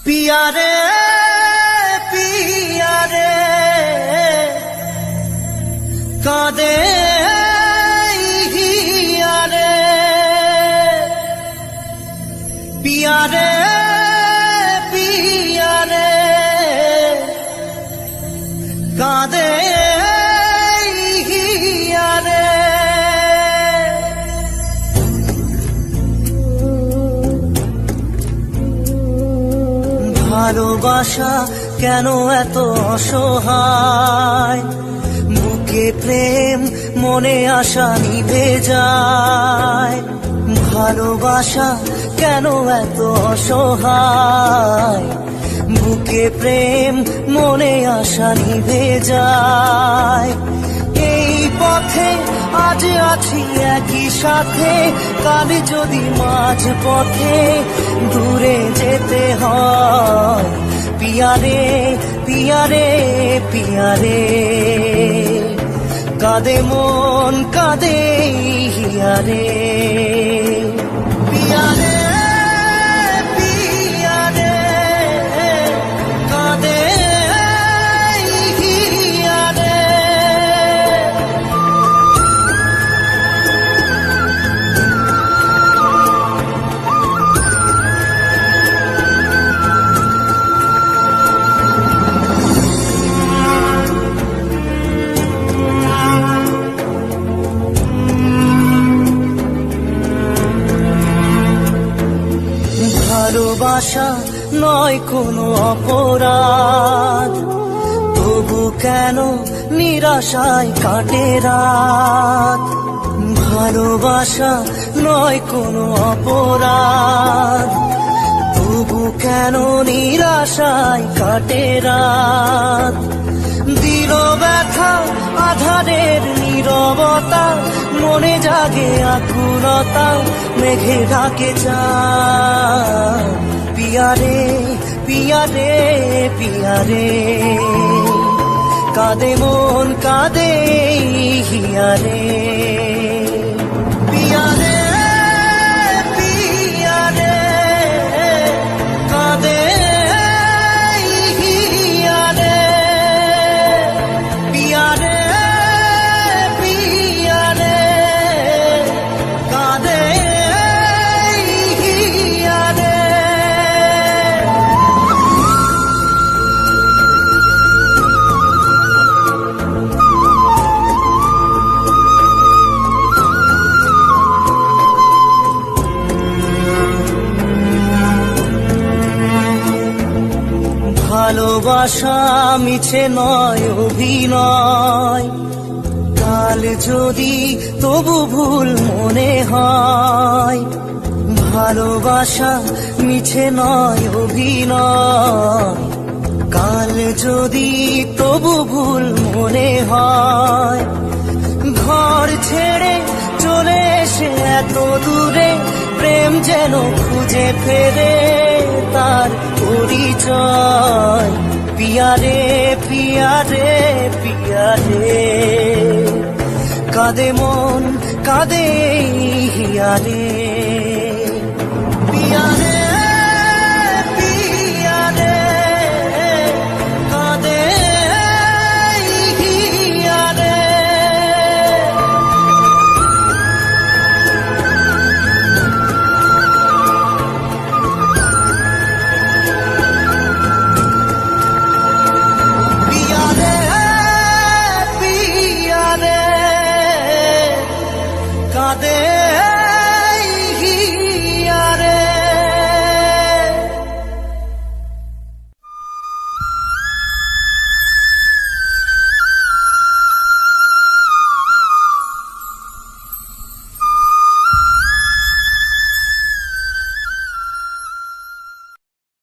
पिया रे पिया रे कादे हिया रे पिया रे पिया रे कादे हिया रे ভালোবাসা কেন এত অসহায় বুকে প্রেম মনে আশা নিভে যায় ভালোবাসা কেন এত অসহায় বুকে প্রেম মনে আশা নিভে যায় এই পথে আজ আছি একই সাথে কাল যদি মাঝ পথে দূরে যেতে হয় পিয়া রে পিয়া রে পিয়া রে কাঁদে মন কাঁদে হিয়া রে পিয়া রে পিয়া রে কাঁদে হিয়া রে ভালোবাসা নয় কোনো অপরাধ তবু কেন নিরাশায় কাটে রাত ভালোবাসা নয় কোনো অপরাধ তবু কেন নিরাশায় কাটে রাত দিল ব্যথা আধারের নীরবতা মনে জাগে আকুলতা মেঘে ঢাকে চাঁদ পিয়া রে পিয়া রে পিয়া রে কাঁদে মন কাঁদে হিয়া রে পিয়া রে পিয়া রে কাঁদে হিয়া রে পিয়া রে পিয়া রে কাঁদে হিয়া রে ভালোবাসা মিছে নয় অভিনয় কাল যদি তবু ভুল মনে হয় ভালোবাসা মিছে নয় অভিনয় কাল যদি তবু ভুল মনে হয় ঘর ছেড়ে চলে এসে এত দূরে প্রেম যেন খুঁজে ফেরে তার পরিচয় পিয়া রে পিয়া রে পিয়া রে কাঁদে মন কাঁদে হিয়া রে পিয়া রে